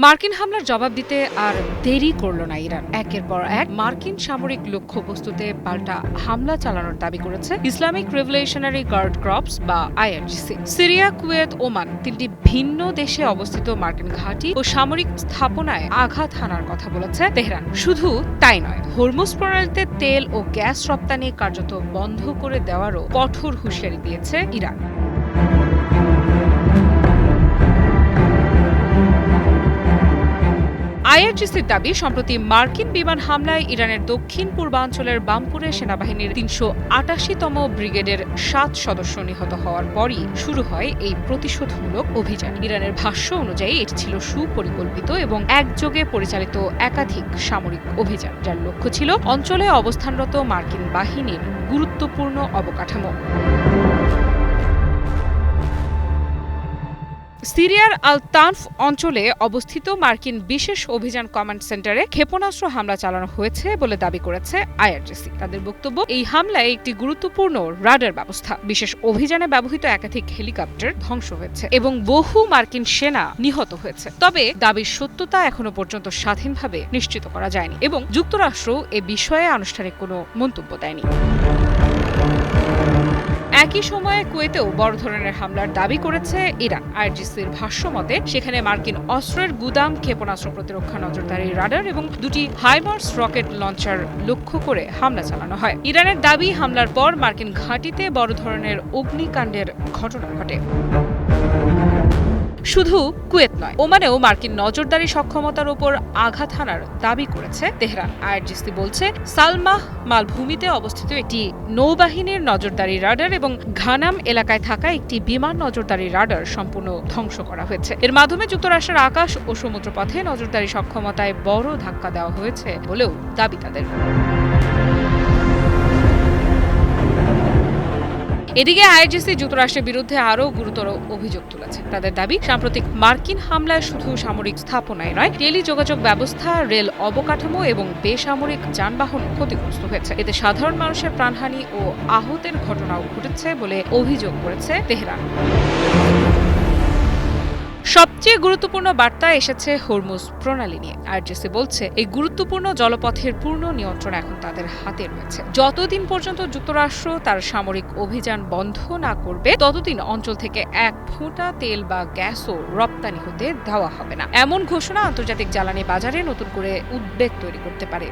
মার্কিন হামলার জবাব দিতে আর দেরি করল না ইরান। একের পর এক মার্কিন সামরিক লক্ষ্যবস্তুতে পাল্টা হামলা চালানোর দাবি করেছে ইসলামিক রেভলিউশনারি গার্ড ক্রপস বা আইআরজিসি। সিরিয়া, কুয়েত, ওমান তিনটি ভিন্ন দেশে অবস্থিত মার্কিন ঘাঁটি ও সামরিক স্থাপনায় আঘাত হানার কথা বলেছে তেহরান। শুধু তাই নয়, হরমুজ প্রণালীতে তেল ও গ্যাস রপ্তানি কার্যত বন্ধ করে দেওয়ারও কঠোর হুঁশিয়ারি দিয়েছে ইরান। আইআরজিসির দাবি, সম্প্রতি মার্কিন বিমান হামলায় ইরানের দক্ষিণ পূর্বাঞ্চলের বামপুরে সেনাবাহিনীর ৩৮৮তম ব্রিগেডের ৭ সদস্য নিহত হওয়ার পরই শুরু হয় এই প্রতিশোধমূলক অভিযান। ইরানের ভাষ্য অনুযায়ী এটি ছিল সুপরিকল্পিত এবং একযোগে পরিচালিত একাধিক সামরিক অভিযান, যার লক্ষ্য ছিল অঞ্চলে অবস্থানরত মার্কিন বাহিনীর গুরুত্বপূর্ণ অবকাঠামো। সিরিয়ার আল তানফ অঞ্চলে অবস্থিত মার্কিন বিশেষ অভিযান কমান্ড সেন্টারে ক্ষেপণাস্ত্র হামলা চালানো হয়েছে বলে দাবি করেছে আইআরজিসি। তাদের বক্তব্য, এই হামলায় একটি গুরুত্বপূর্ণ রাডার ব্যবস্থা, বিশেষ অভিযানে ব্যবহৃত একাধিক হেলিকপ্টার ধ্বংস হয়েছে এবং বহু মার্কিন সেনা নিহত হয়েছে। তবে দাবির সত্যতা এখনো পর্যন্ত স্বাধীনভাবে নিশ্চিত করা যায়নি এবং যুক্তরাষ্ট্র এ বিষয়ে আনুষ্ঠানিক কোনো মন্তব্য দেয়নি। একই সময়ে কুয়েতেও বড় ধরনের হামলার দাবি করেছে ইরান। আইআরজিসির ভাষ্য মতে, সেখানে মার্কিন অস্ত্রের গুদাম, ক্ষেপণাস্ত্র প্রতিরক্ষা নজরদারি রাডার এবং দুটি হাইমার্স রকেট লঞ্চার লক্ষ্য করে হামলা চালানো হয়। ইরানের দাবি, হামলার পর মার্কিন ঘাঁটিতে বড় ধরনের অগ্নিকাণ্ডের ঘটনা ঘটে। শুধু কুয়েত নয়, ওমানেও মার্কিন নজরদারি সক্ষমতার উপর আঘাত হানার দাবি করেছে তেহরান। আইআরজিসি বলছে, সালমাহ মালভূমিতে অবস্থিত একটি নৌবাহিনীর নজরদারি রাডার এবং ঘানাম এলাকায় থাকা একটি বিমান নজরদারি রাডার সম্পূর্ণ ধ্বংস করা হয়েছে। এর মাধ্যমে যুক্তরাষ্ট্রের আকাশ ও সমুদ্রপথে নজরদারি সক্ষমতায় বড় ধাক্কা দেওয়া হয়েছে বলেও দাবি তাদের। এদিকে আইআরজিসি যুক্তরাষ্ট্রের বিরুদ্ধে আরও গুরুতর অভিযোগ তুলেছে। তাদের দাবি, সাম্প্রতিক মার্কিন হামলায় শুধু সামরিক স্থাপনায় নয়, টেলিযোগাযোগ ব্যবস্থা, রেল অবকাঠামো এবং বেসামরিক যানবাহন ক্ষতিগ্রস্ত হয়েছে। এতে সাধারণ মানুষের প্রাণহানি ও আহতের ঘটনাও ঘটেছে বলে অভিযোগ করেছে তেহরান। সবচেয়ে গুরুত্বপূর্ণ বার্তা এসেছে হরমুজ প্রণালী নিয়ে। আইআরজিসি বলছে, এই গুরুত্বপূর্ণ জলপথের পূর্ণ নিয়ন্ত্রণ এখন তাদের হাতে রয়েছে। যতদিন পর্যন্ত যুক্তরাষ্ট্র তার সামরিক অভিযান বন্ধ না করবে, ততদিন অঞ্চল থেকে এক ফোঁটা তেল বা গ্যাসও রপ্তানি হতে দেওয়া হবে না। এমন ঘোষণা আন্তর্জাতিক জ্বালানি বাজারে নতুন করে উদ্বেগ তৈরি করতে পারে।